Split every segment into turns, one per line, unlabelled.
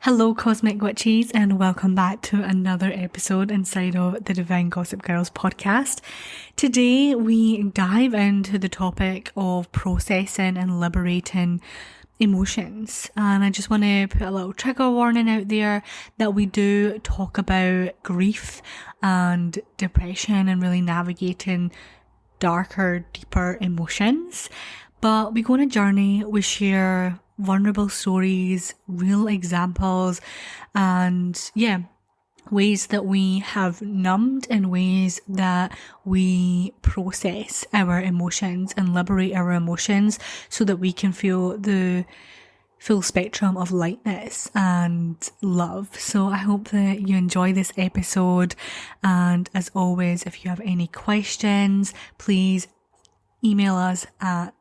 Hello, Cosmic Witches, and welcome back to another episode inside of the Divine Gossip Girls podcast. Today, we dive into the topic of processing and liberating emotions. And I just want to put a little trigger warning out there that we do talk about grief and depression and really navigating darker, deeper emotions. But we go on a journey, we share vulnerable stories, real examples, and ways that we have numbed and ways that we process our emotions and liberate our emotions so that we can feel the full spectrum of lightness and love. So I hope that you enjoy this episode, and as always, if you have any questions, please email us at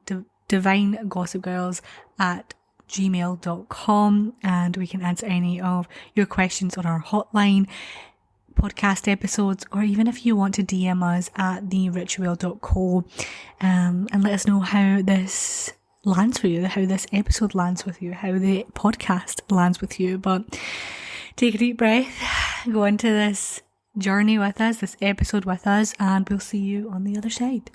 divinegossipgirls@gmail.com and we can answer any of your questions on our hotline, podcast episodes, or even if you want to DM us at theritual.co and let us know how this lands for you, how this episode lands with you, how the podcast lands with you. But take a deep breath, go into this journey with us, this episode with us, and we'll see you on the other side.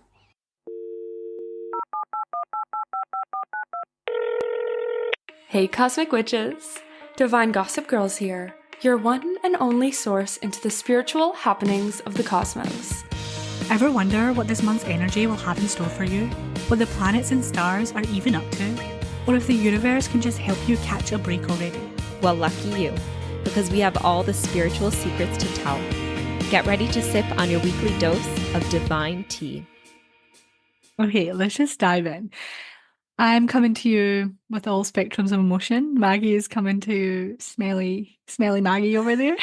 Hey Cosmic Witches! Divine Gossip Girls here, your one and only source into the spiritual happenings of the cosmos.
Ever wonder what this month's energy will have in store for you? What the planets and stars are even up to? Or if the universe can just help you catch a break already?
Well, lucky you, because we have all the spiritual secrets to tell. Get ready to sip on your weekly dose of divine tea.
Okay, let's just dive in. I'm coming to you with all spectrums of emotion. Maggie is coming to you, smelly Maggie over there.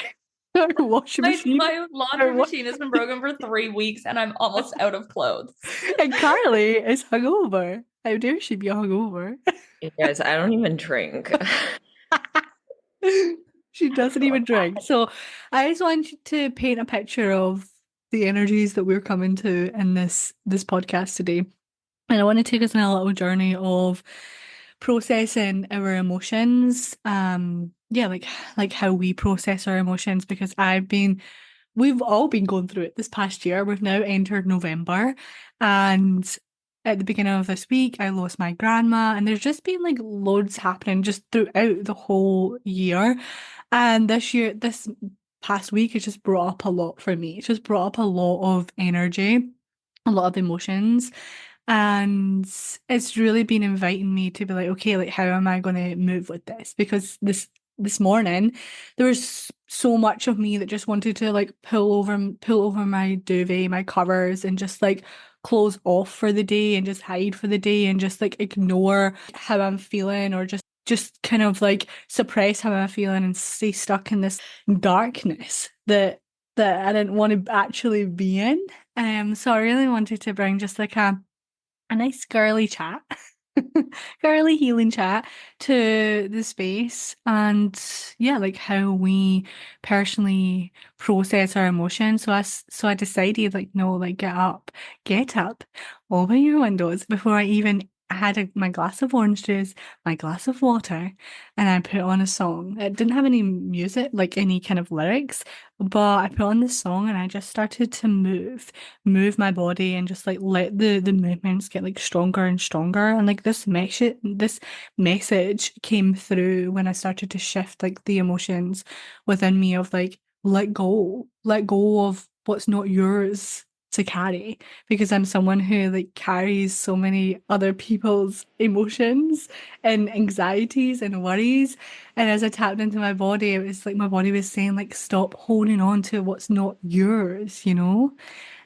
Our washing machine.
My laundry machine has been broken for 3 weeks and I'm almost out of clothes.
And Carly is hungover. How dare she be hungover?
You guys, I don't even drink.
She doesn't even drink. So I just want you to paint a picture of the energies that we're coming to in this podcast today. And I want to take us on a little journey of processing our emotions. Like how we process our emotions, because we've all been going through it this past year. We've now entered November, and at the beginning of this week, I lost my grandma, and there's just been like loads happening just throughout the whole year. And this past week, it just brought up a lot for me. It just brought up a lot of energy, a lot of emotions. And it's really been inviting me to be like, okay, like how am I going to move with this? Because this morning there was so much of me that just wanted to like pull over my duvet, my covers, and just like close off for the day and just hide for the day and just like ignore how I'm feeling, or just kind of like suppress how I'm feeling and stay stuck in this darkness that I didn't want to actually be in. So I really wanted to bring just like a nice girly chat, girly healing chat to the space, and like how we personally process our emotions. So I decided like, no, like get up, open your windows before I even had my glass of orange juice, my glass of water, and I put on a song. It didn't have any music, like any kind of lyrics, but I put on this song and I just started to move my body and just like let the movements get like stronger and stronger. And like this message came through when I started to shift like the emotions within me of like, let go of what's not yours to carry, because I'm someone who like carries so many other people's emotions and anxieties and worries. And as I tapped into my body, it was like my body was saying like, stop holding on to what's not yours, you know?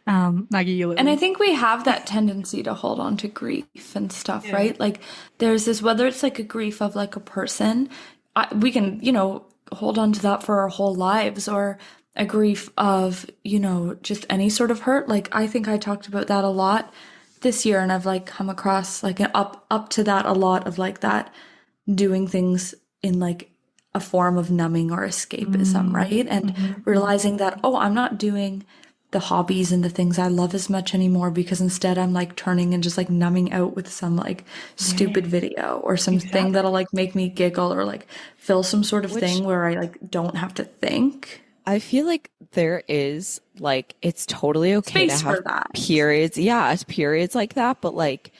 Maggie, you
And I think we have that tendency to hold on to grief and stuff, right? Like there's this, whether it's like a grief of like a person, we can, hold on to that for our whole lives, or a grief of, just any sort of hurt. Like I think I talked about that a lot this year, and I've like come across like an up to that a lot of like that, doing things in like a form of numbing or escapism, right? And realizing that, oh, I'm not doing the hobbies and the things I love as much anymore, because instead I'm like turning and just like numbing out with some like stupid
Yeah,
video or something
exactly.
that'll like make me giggle or like fill some sort of
Which
thing where I like don't have to think.
I feel like there is like it's totally okay to
Space for
have
that.
periods. Yeah, periods like that, but like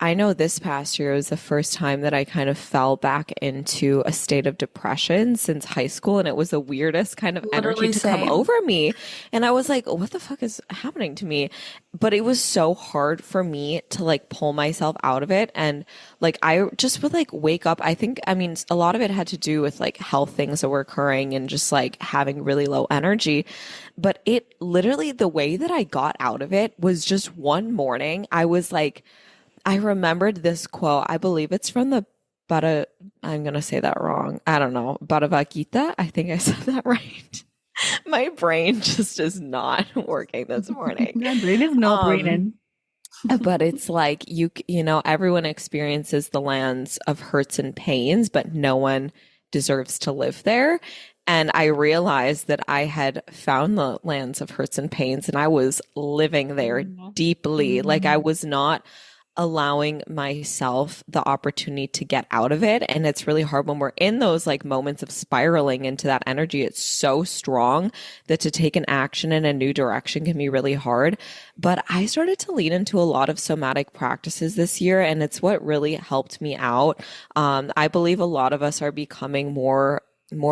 I know this past year was the first time that I kind of fell back into a state of depression since high school, and it was the weirdest kind of energy
Literally
to come
same.
over me. And I was like, what the fuck is happening to me? But it was so hard for me to like pull myself out of it. And like I just would like wake up. I think, I mean, a lot of it had to do with like health things that were occurring and just like having really low energy. But it literally, the way that I got out of it was just one morning. I was like, I remembered this quote. I believe it's from the Bhagavad, I'm going to say that wrong. I don't know. Bhagavad Gita. I think I said that right. My brain just is not working this morning.
My brain is not
Um,
braining.
but it's like you know, everyone experiences the lands of hurts and pains, but no one deserves to live there. And I realized that I had found the lands of hurts and pains, and I was living there deeply. Like I
Mm.
was not allowing myself the opportunity to get out of it. And it's really hard when we're in those like moments of spiraling into that energy. It's so strong that to take an action in a new direction can be really hard. But I started to lean into a lot of somatic practices this year, and it's what really helped me out. I believe a lot of us are becoming more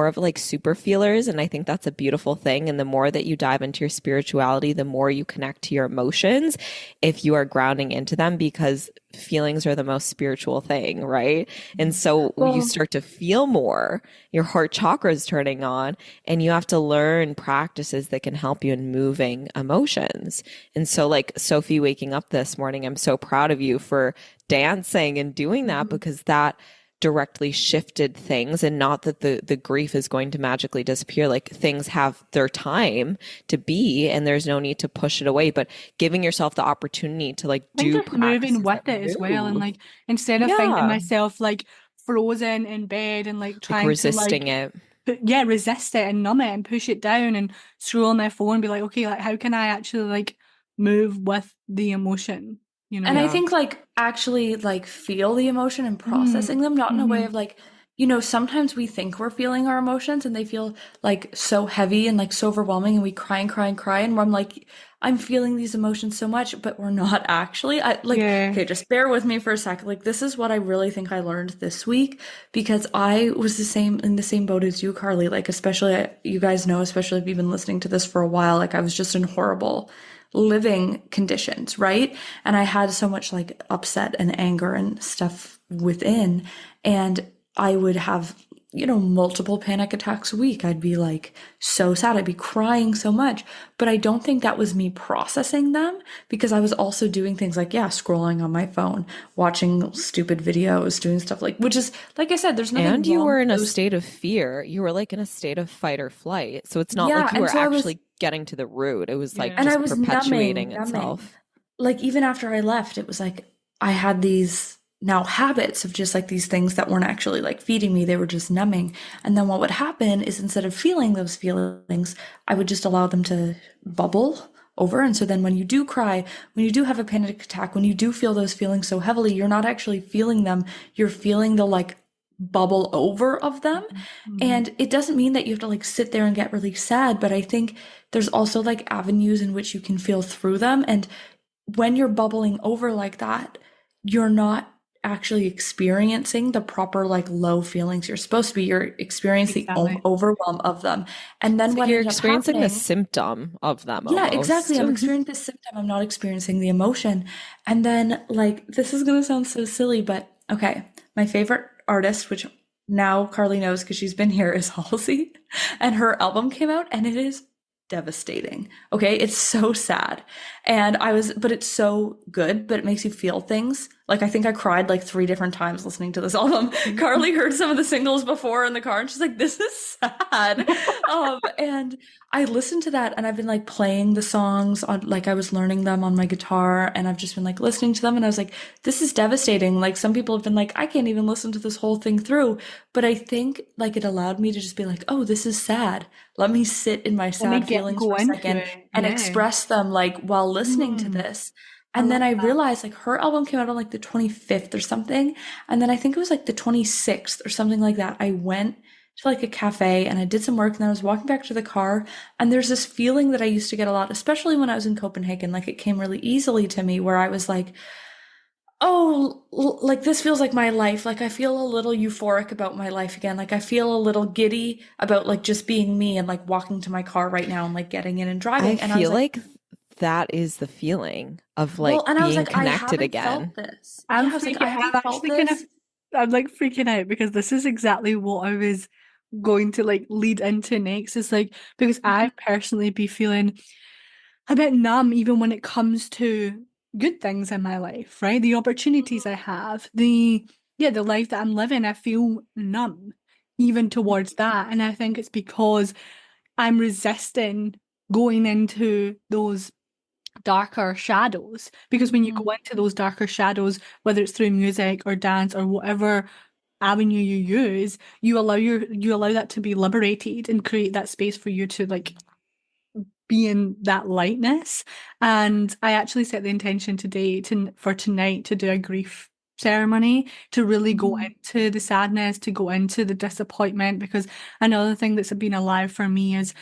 of like super feelers, and I think that's a beautiful thing. And the more that you dive into your spirituality, the more you connect to your emotions if you are grounding into them, because feelings are the most spiritual thing, right? And so you
Well,
start to feel more, your heart chakra is turning on, and you have to learn practices that can help you in moving emotions. And so like Sophie waking up this morning, I'm so proud of you for dancing and doing that,
mhm.
because that directly shifted things. And not that the grief is going to magically disappear. Like things have their time to be, and there's no need to push it away, but giving yourself the opportunity to like
I think
do
just moving
practices that
with it as well, and
move.
like instead of finding
Yeah,
myself like frozen in bed and like
like
trying to
resisting
like
it.
yeah, resist it and numb it and push it down and scroll on my phone, be like, okay, like how can I actually like move with the emotion, you
And
know?
I
Yeah.
think like actually like feel the emotion and
Mm-hmm.
processing them, not in a way
Mm-hmm.
of like, sometimes we think we're feeling our emotions and they feel like so heavy and like so overwhelming and we cry and cry and cry. And I'm like, I'm feeling these emotions so much, but we're not actually. I like,
Yeah.
okay, just bear with me for a second. Like, this is what I really think I learned this week, because I was the same in the same boat as you, Carly. Like, especially, you guys know, especially if you've been listening to this for a while, like I was just in horrible living conditions, right? And I had so much like upset and anger and stuff within. And I would have, multiple panic attacks a week. I'd be like so sad. I'd be crying so much. But I don't think that was me processing them, because I was also doing things like, yeah, scrolling on my phone, watching stupid videos, doing stuff like, which is, like I said, there's nothing
And you
wrong
were
with
in a
those.
state of fear. You were like in a state of fight or flight. So it's not
Yeah.
like you
And
were
so I was,
actually getting to the root. It was like
Yeah.
and I
just
was
perpetuating
numbing.
itself.
Like even after I left, it was like I had these now habits of just like these things that weren't actually like feeding me, they were just numbing. And then what would happen is, instead of feeling those feelings, I would just allow them to bubble over. And so then when you do cry, when you do have a panic attack, when you do feel those feelings so heavily, you're not actually feeling them, you're feeling the like bubble over of them.
Mm-hmm.
And it doesn't mean that you have to like sit there and get really sad, but I think there's also like avenues in which you can feel through them. And when you're bubbling over like that, you're not actually experiencing the proper like low feelings you're supposed to be. You're experiencing the
Exactly.
overwhelm of them. And then
So
what
you're
ended up
experiencing the
happening,
symptom of them
yeah, exactly.
almost.
I'm experiencing the symptom. I'm not experiencing the emotion. And then, like, this is going to sound so silly, but okay. My favorite artist, which now Carly knows because she's been here, is Halsey. And her album came out and it is devastating. Okay. It's so sad. But it's so good, but it makes you feel things Like, I think I cried like 3 different times listening to this album. Carly heard some of the singles before in the car and she's like, this is sad. And I listened to that and I've been like playing the songs on, like I was learning them on my guitar and I've just been like listening to them and I was like, this is devastating. Like some people have been like, I can't even listen to this whole thing through. But I think like it allowed me to just be like, oh, this is sad. Let me sit in my
Let me
sad feelings
go
for a
into
second
it.
and
Yeah.
express them like while listening to
Mm,
this.
I
And then
love
I
that.
realized like her album came out on like the 25th or something. And then I think it was like the 26th or something like that. I went to like a cafe and I did some work and then I was walking back to the car and there's this feeling that I used to get a lot, especially when I was in Copenhagen. Like it came really easily to me where I was like, oh, like this feels like my life. Like I feel a little euphoric about my life again. Like I feel a little giddy about like just being me and like walking to my car right now and like getting in and
I
driving. And I was
feel
like,
like that is the feeling of
well,
like
and I was
being
like, I
connected
haven't
again.
felt this.
I'm
Yeah, I was like, I
freaking, I'm
haven't felt
actually kind of,
this.
I'm like freaking out because this is exactly what I was going to like lead into next. Is like, because I personally be feeling a bit numb even when it comes to good things in my life, right? The opportunities I have, the life that I'm living, I feel numb even towards that. And I think it's because I'm resisting going into those darker shadows. Because when you go into those darker shadows, whether it's through music or dance or whatever avenue you use, you allow that to be liberated and create that space for you to like be in that lightness. And I actually set the intention today for tonight to do a grief ceremony to really go into the sadness, to go into the disappointment, because another thing that's been alive for me is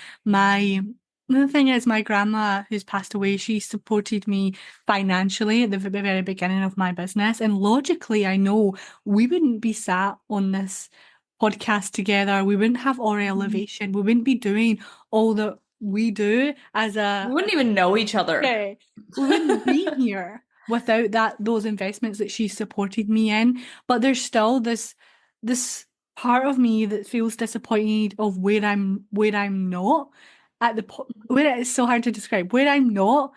the thing is my grandma who's passed away, she supported me financially at the very beginning of my business. And logically, I know we wouldn't be sat on this podcast together. We wouldn't have Aura Elevation. We wouldn't be doing all that we do as
We
a
wouldn't even know each other.
yeah, we wouldn't be here without those investments that she supported me in. But there's still this part of me that feels disappointed of where I'm not at where it's so hard to describe where I'm not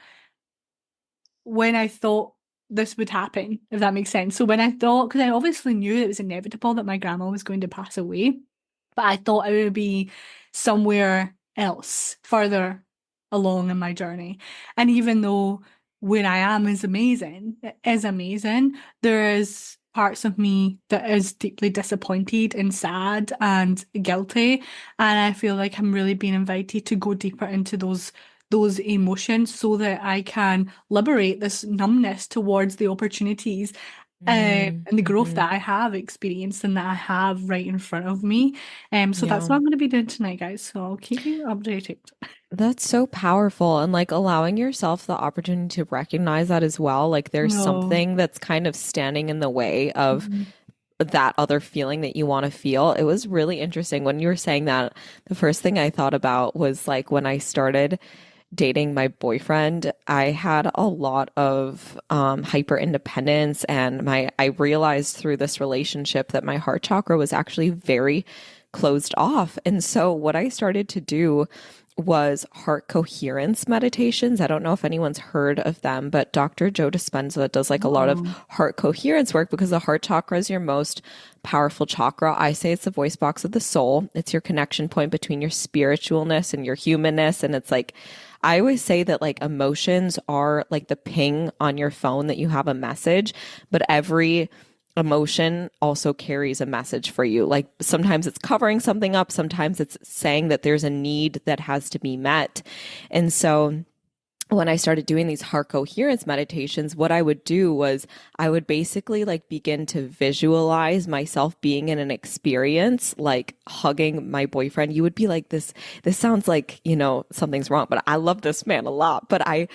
when I thought this would happen, if that makes sense. So when I thought, because I obviously knew it was inevitable that my grandma was going to pass away, but I thought I would be somewhere else, further along in my journey. And even though where I am is amazing, it is amazing, there is parts of me that is deeply disappointed and sad and guilty. And I feel like I'm really being invited to go deeper into those emotions so that I can liberate this numbness towards the opportunities and the growth that I have experienced and that I have right in front of me. So that's
Yeah.
what I'm going to be doing tonight, guys. So I'll keep you updated.
That's so powerful. And like allowing yourself the opportunity to recognize that as well. Like there's
No.
something that's kind of standing in the way of
Mhm.
that other feeling that you want to feel. It was really interesting when you were saying that. The first thing I thought about was like when I started dating my boyfriend, I had a lot of hyper independence, and I realized through this relationship that my heart chakra was actually very closed off. And so what I started to do was heart coherence meditations. I don't know if anyone's heard of them, but Dr. Joe Dispenza does like a lot of
Oh.
heart coherence work because the heart chakra is your most powerful chakra. I say it's the voice box of the soul. It's your connection point between your spiritualness and your humanness. And it's like, I always say that like emotions are like the ping on your phone that you have a message, but every emotion also carries a message for you. Like sometimes it's covering something up, sometimes it's saying that there's a need that has to be met. And so when I started doing these heart coherence meditations, what I would do was I would basically like begin to visualize myself being in an experience, like hugging my boyfriend. You would be like, this sounds like, something's wrong, but I love this man a lot. But I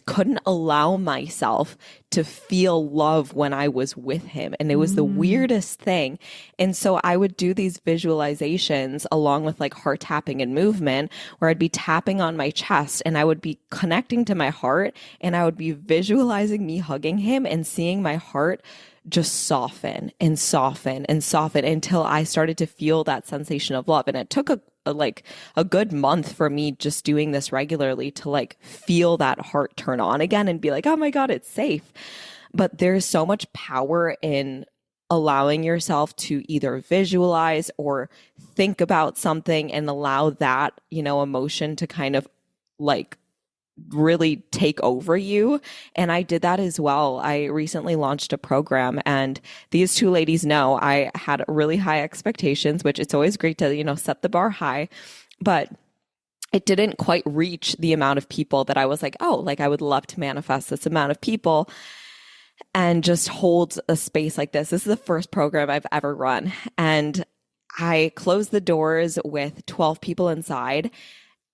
couldn't allow myself to feel love when I was with him. And it was the weirdest thing. And so I would do these visualizations along with like heart tapping and movement where I'd be tapping on my chest and I would be connecting to my heart and I would be visualizing me hugging him and seeing my heart just soften and soften and soften until I started to feel that sensation of love. And it took a good month for me just doing this regularly to like feel that heart turn on again and be like, oh my God, it's safe. but there's so much power in allowing yourself to either visualize or think about something and allow that, emotion to kind of like really take over you. And I did that as well. I recently launched a program, and these two ladies know I had really high expectations, which it's always great to, set the bar high. But it didn't quite reach the amount of people that I was like, oh, like I would love to manifest this amount of people and just hold a space like this. This is the first program I've ever run. And I closed the doors with 12 people inside.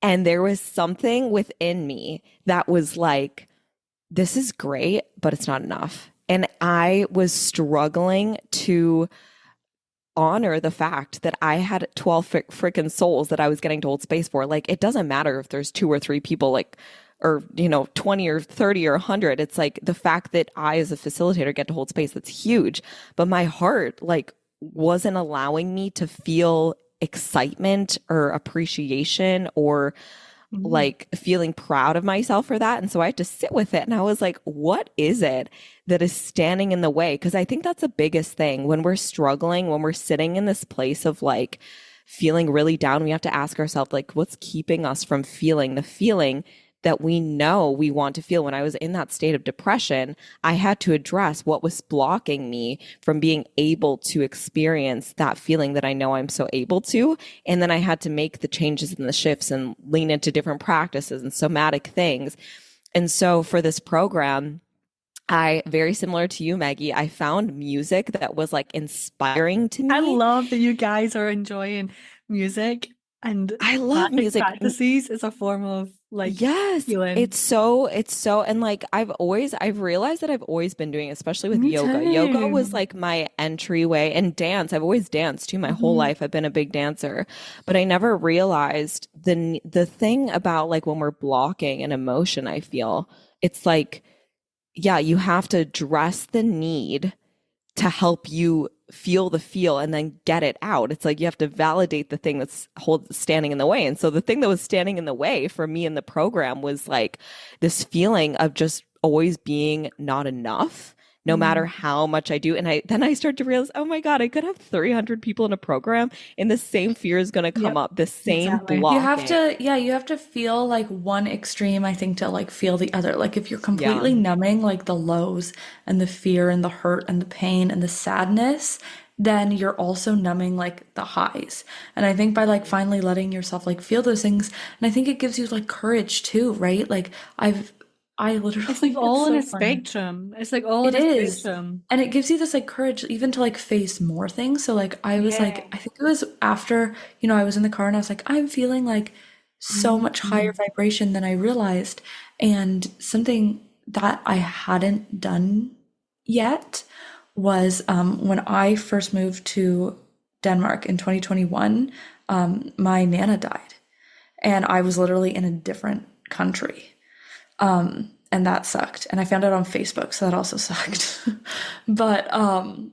And there was something within me that was like, this is great, but it's not enough. And I was struggling to honor the fact that I had 12 freaking souls that I was getting to hold space for. Like, it doesn't matter if there's 2 or 3 people, like, or, 20 or 30 or 100. It's like the fact that I, as a facilitator, get to hold space, that's huge. But my heart, like, wasn't allowing me to feel excitement or appreciation or like feeling proud of myself for that. And so I had to sit with it. And I was like, what is it that is standing in the way? Because I think that's the biggest thing when we're struggling, when we're sitting in this place of like feeling really down, we have to ask ourselves, like, what's keeping us from feeling the feeling that we know we want to feel? When I was in that state of depression, I had to address what was blocking me from being able to experience that feeling that I know I'm so able to. And then I had to make the changes and the shifts and lean into different practices and somatic things. And so for this program, very similar to you, Maggie, I found music that was like inspiring to me.
I love that you guys are enjoying music, and
I love music.
practices is a form of like
yes,
healing.
it's so, and like I've realized that I've always been doing, especially with
Me
yoga.
too.
Yoga was like my entryway, and dance. I've always danced too my whole life. I've been a big dancer, but I never realized the thing about like when we're blocking an emotion, I feel it's like, yeah, you have to address the need to help you feel the feel and then get it out. It's like you have to validate the thing that's standing in the way. And so the thing that was standing in the way for me in the program was like this feeling of just always being not enough, no matter how much I do. And then I start to realize, oh my God, I could have 300 people in a program and the same fear is going to come up, the same block.
You have to feel like one extreme, I think, to like feel the other. Like if you're completely numbing like the lows and the fear and the hurt and the pain and the sadness, then you're also numbing like the highs. And I think by like finally letting yourself like feel those things, and I think it gives you like courage too, right? Like I literally,
it's like all in a
funny.
spectrum. It's like all in a spectrum.
And it gives you this like courage even to like face more things. So like I was like, I think it was after, I was in the car and I was like, I'm feeling like so much higher vibration than I realized. And something that I hadn't done yet was when I first moved to Denmark in 2021, my Nana died. And I was literally in a different country. And that sucked. And I found out on Facebook, so that also sucked. But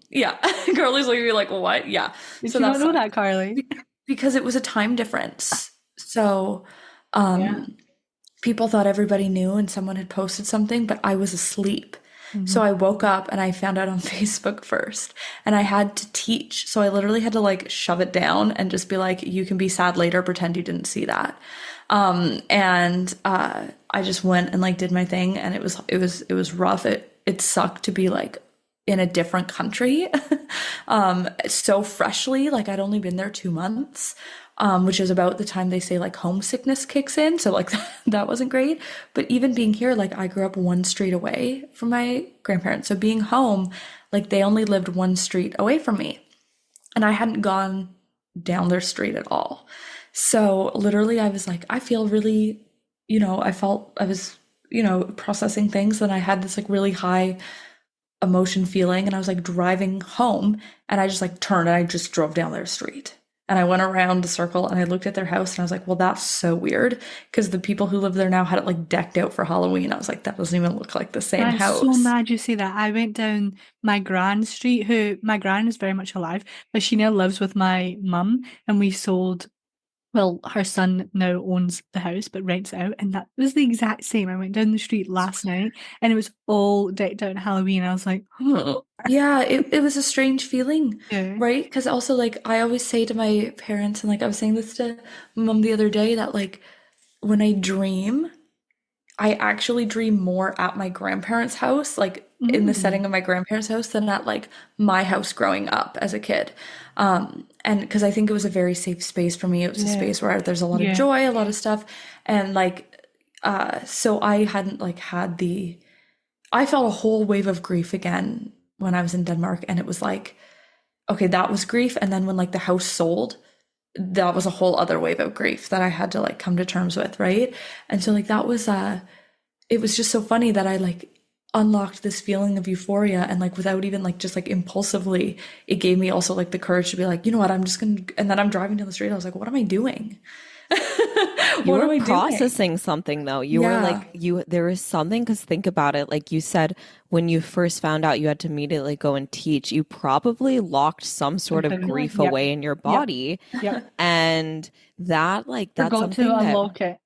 yeah, Carly's like, what? Yeah.
Did you not know that, Carly?
Because it was a time difference. So people thought everybody knew and someone had posted something, but I was asleep. So I woke up and I found out on Facebook first, and I had to teach. So I literally had to like shove it down and just be like, you can be sad later, pretend you didn't see that. I just went and like did my thing, and it was rough. It sucked to be like in a different country, so freshly, like I'd only been there 2 months, which is about the time they say like homesickness kicks in. So like that wasn't great. But even being here, like I grew up 1 street away from my grandparents. So being home, like they only lived 1 street away from me, and I hadn't gone down their street at all. So literally I was like, I feel really, I felt I was, processing things. And I had this like really high emotion feeling. And I was like driving home, and I just like turned and I just drove down their street. And I went around the circle and I looked at their house and I was like, well, that's so weird. Because the people who live there now had it like decked out for Halloween. I was like, that doesn't even look like the same house.
I'm so mad you say that. I went down my gran street, who my gran is very much alive, but she now lives with my mum, and we sold well, her son now owns the house but rents it out, and that was the exact same. I went down the street last night and it was all decked out in Halloween. I was like, oh.
Yeah, it was a strange feeling,
Yeah.
right? Because also, like, I always say to my parents, and like I was saying this to mom the other day, that like when I dream, I actually dream more at my grandparents' house, like in the setting of my grandparents' house, than at like my house growing up as a kid. And because I think it was a very safe space for me. It was a space where there's a lot of joy, a lot of stuff. And like, so I hadn't like I felt a whole wave of grief again when I was in Denmark. And it was like, okay, that was grief. And then when like the house sold, that was a whole other wave of grief that I had to like come to terms with, right? And so like that was it was just so funny that I like unlocked this feeling of euphoria, and like without even like just like impulsively, it gave me also like the courage to be like, you know what, I'm just gonna, and then I'm driving down the street, I was like, what am I doing?
You
What am
were
I doing?
processing something though. You were like, there was something, because think about it. Like you said, when you first found out you had to immediately go and teach, you probably locked some sort of grief away in your body. And that, like, that's
Forgot
something
to
that,
unlock it.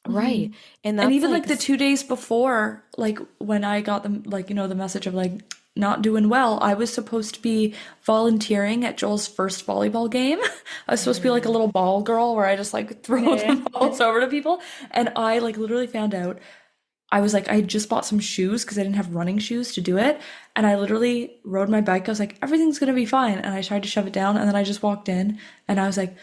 right. And
And
that's
even
like
like the 2 days before, like when I got the like, you know, the message of like not doing well, I was supposed to be volunteering at Joel's first volleyball game. I was supposed to be like a little ball girl where I just like throw the balls over to people. And I like literally found out, I was like, I had just bought some shoes because I didn't have running shoes to do it. And I literally rode my bike. I was like, everything's gonna be fine. And I tried to shove it down. And then I just walked in and I was like,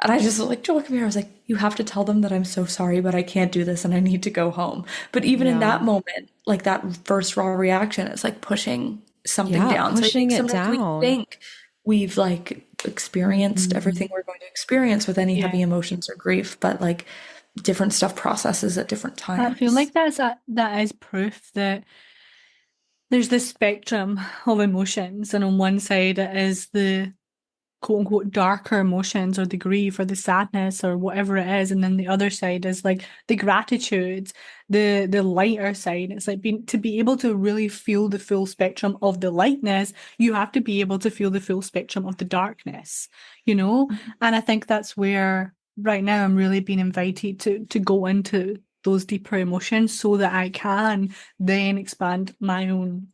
and I just was like, Joel, come here. I was like, you have to tell them that I'm so sorry, but I can't do this and I need to go home. But even in that moment, like that first raw reaction, it's like pushing something down. So I
pushing
think
it
sometimes
down.
we think we've like experienced everything we're going to experience with any heavy emotions or grief, but like different stuff processes at different
I feel
times.
like that is proof that there's this spectrum of emotions, and on one side it is the quote unquote darker emotions or the grief or the sadness or whatever it is, and then the other side is like the gratitude, the lighter side. It's like to be able to really feel the full spectrum of the lightness, you have to be able to feel the full spectrum of the darkness, you know? And I think that's where right now I'm really being invited to go into those deeper emotions so that I can then expand my own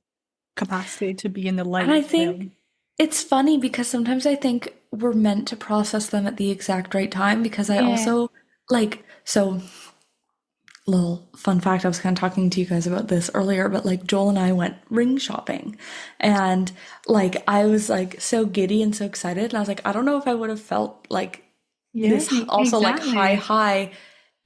capacity to be in the light
And I
as well.
think it's funny because sometimes I think we're meant to process them at the exact right time, because I also like, so little fun fact, I was kind of talking to you guys about this earlier, but like Joel and I went ring shopping, and like I was like so giddy and so excited, and I was like, I don't know if I would have felt like this also like high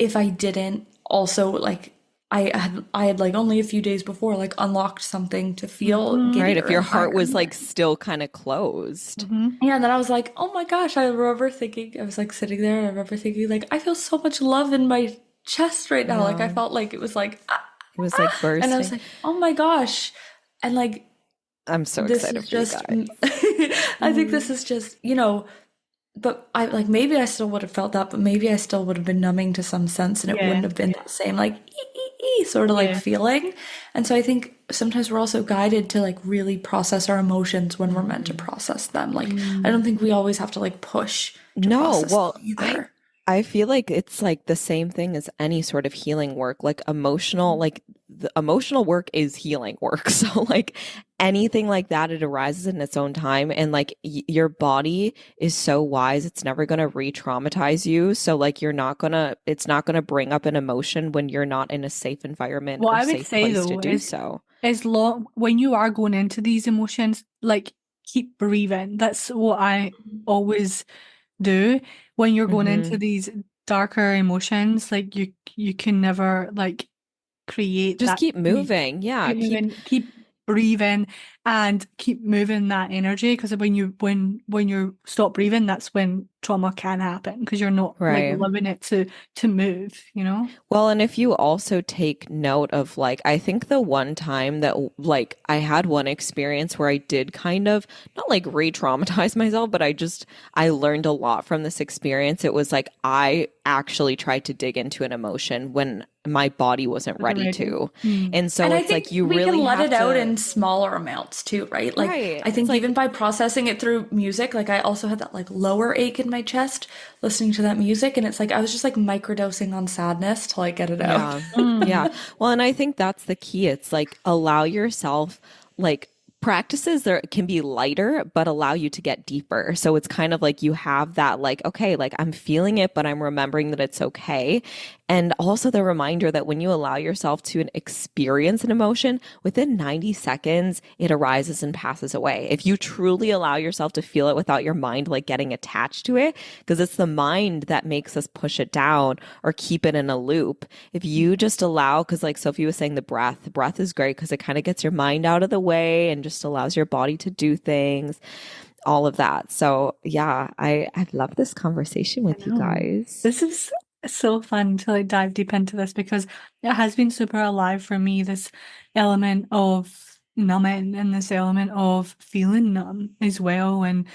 if I didn't also like I had like only a few days before like unlocked something to feel
right.
giddier
If your
and
heart
higher.
was like still kind of closed.
Yeah, and then I was like, oh my gosh, I remember thinking, I was like sitting there and I remember thinking like, I feel so much love in my chest right now. Like I felt like it was like,
It was like bursting.
and I was like, oh my gosh. And like,
I'm so
this
excited
is
for you
just,
guys.
I think this is just, you know, but I like maybe I still would have felt that, but maybe I still would have been numbing to some sense, and it wouldn't have been that same like sort of like feeling. And so I think sometimes we're also guided to like really process our emotions when we're meant to process them. Like I don't think we always have to like push to process them either.
I feel like it's like the same thing as any sort of healing work, like emotional, like the emotional work is healing work. So like anything like that, it arises in its own time. And like your body is so wise, it's never going to re-traumatize you. So like it's not going to bring up an emotion when you're not in a safe environment or
I would
safe
say
place to
though
do
is
so.
as long when you are going into these emotions, like keep breathing. That's what I always do when you're going into these darker emotions. Like you can never like create
Just
that.
keep moving. Yeah.
Keep breathing and keep moving that energy, because when you stop breathing, that's when trauma can happen, because you're not like
Right.
allowing it to move, you know?
Well, and if you also take note of like, I think the one time that like I had one experience where I did kind of not like re-traumatize myself, but I learned a lot from this experience. It was like I actually tried to dig into an emotion when my body wasn't
Wasn't
ready
ready.
to.
Mm.
And so
And I
it's
think
like you
we can
really
let
have
it out
to,
in smaller amounts too, right? Like
right.
I
It's
think
like,
even by processing it through music, like I also had that like lower ache in my chest listening to that music, and it's like I was just like microdosing on sadness to like get it out.
yeah. Yeah.
Mm.
Well, and I think that's the key. It's like allow yourself, like, practices there can be lighter, but allow you to get deeper. So it's kind of like you have that, like, okay, like I'm feeling it, but I'm remembering that it's okay. And also the reminder that when you allow yourself to experience an emotion, within 90 seconds, it arises and passes away. If you truly allow yourself to feel it without your mind like getting attached to it, because it's the mind that makes us push it down or keep it in a loop. If you just allow, because like Sophie was saying, the breath is great because it kind of gets your mind out of the way and just allows your body to do things, all of that. So yeah, I've loved this conversation
I
with you
know.
guys.
This is so fun to like dive deep into this because it has been super alive for me, this element of numbing and this element of feeling numb as well and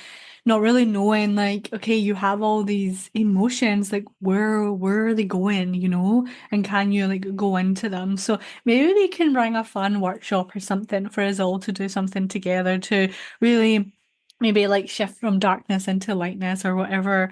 not really knowing like, okay, you have all these emotions, like where are they going, you know? And can you like go into them? So maybe we can bring a fun workshop or something for us all to do something together to really maybe like shift from darkness into lightness or whatever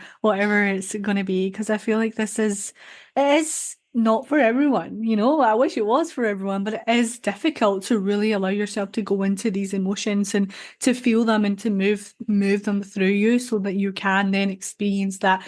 it's going to be because I feel like it is not for everyone, you know. I wish it was for everyone, but it is difficult to really allow yourself to go into these emotions and to feel them and to move them through you so that you can then experience that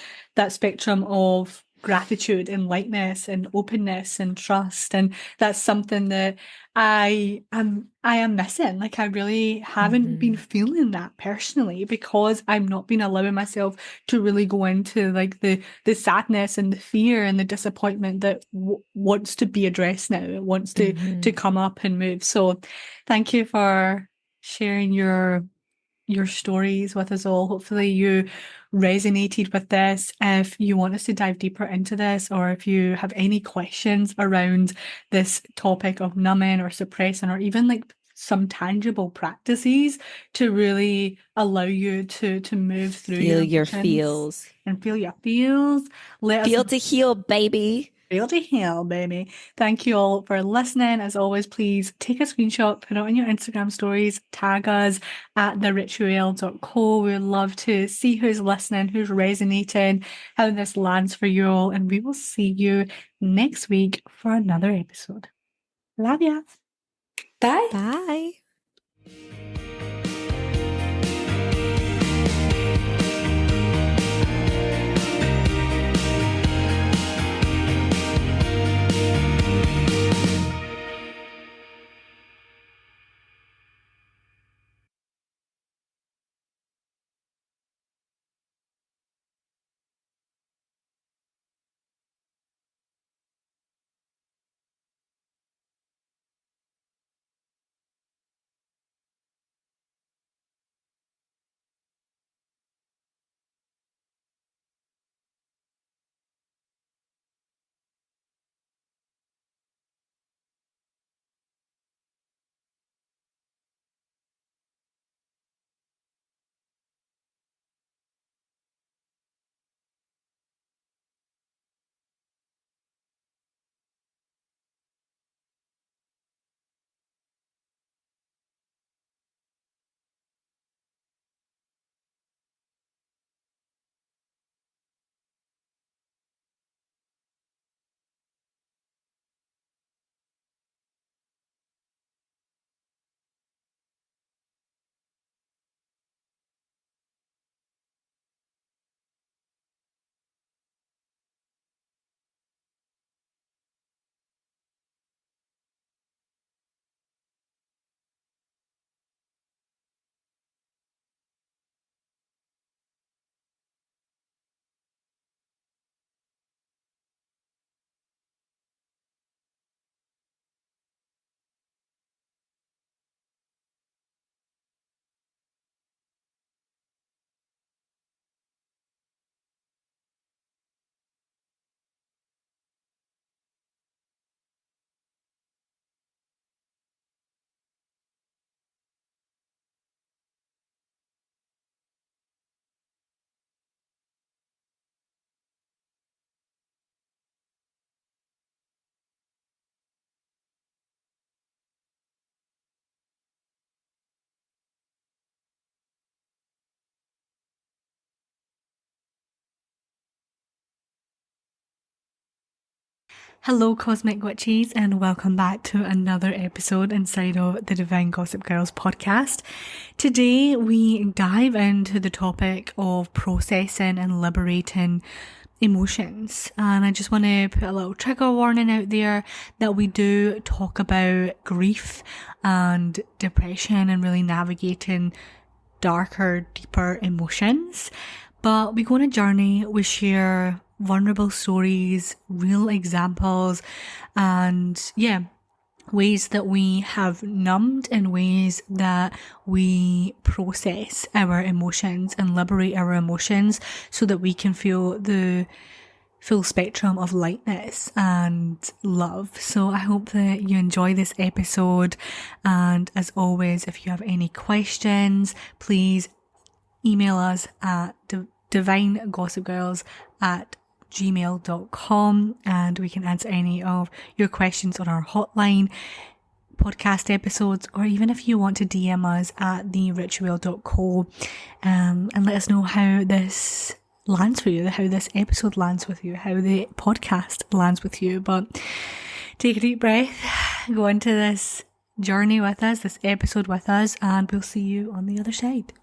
spectrum of gratitude and lightness and openness and trust. And that's something that I am missing. Like I really haven't been
Mm-hmm.
feeling that personally because I've not been allowing myself to really go into like the sadness and the fear and the disappointment that wants to be addressed now. It wants to
Mm-hmm.
come up and move. So thank you for sharing your stories with us all. Hopefully you resonated with this. If you want us to dive deeper into this, or if you have any questions around this topic of numbing or suppressing, or even like some tangible practices to really allow you to move through
Feel
your
your
emotions
feels.
and feel your feels, let us
Feel to heal, baby.
feel to heal, baby. Thank you all for listening. As always, please take a screenshot, put it on your Instagram stories, tag us at theritual.co. We'd love to see who's listening, who's resonating, how this lands for you all. And we will see you next week for another episode. Love ya.
Bye.
Bye.
Hello, Cosmic Witches, and welcome back to another episode inside of the Divine Gossip Girls podcast. Today, we dive into the topic of processing and liberating emotions. And I just want to put a little trigger warning out there that we do talk about grief and depression and really navigating darker, deeper emotions. But we go on a journey, we share vulnerable stories, real examples, and ways that we have numbed and ways that we process our emotions and liberate our emotions so that we can feel the full spectrum of lightness and love. So I hope that you enjoy this episode, and as always, if you have any questions, please email us at divinegossipgirls@gmail.com, and we can answer any of your questions on our hotline, podcast episodes, or even if you want to DM us at theritual.co, and let us know how this lands for you, how this episode lands with you, how the podcast lands with you. But take a deep breath, go into this journey with us, this episode with us, and we'll see you on the other side.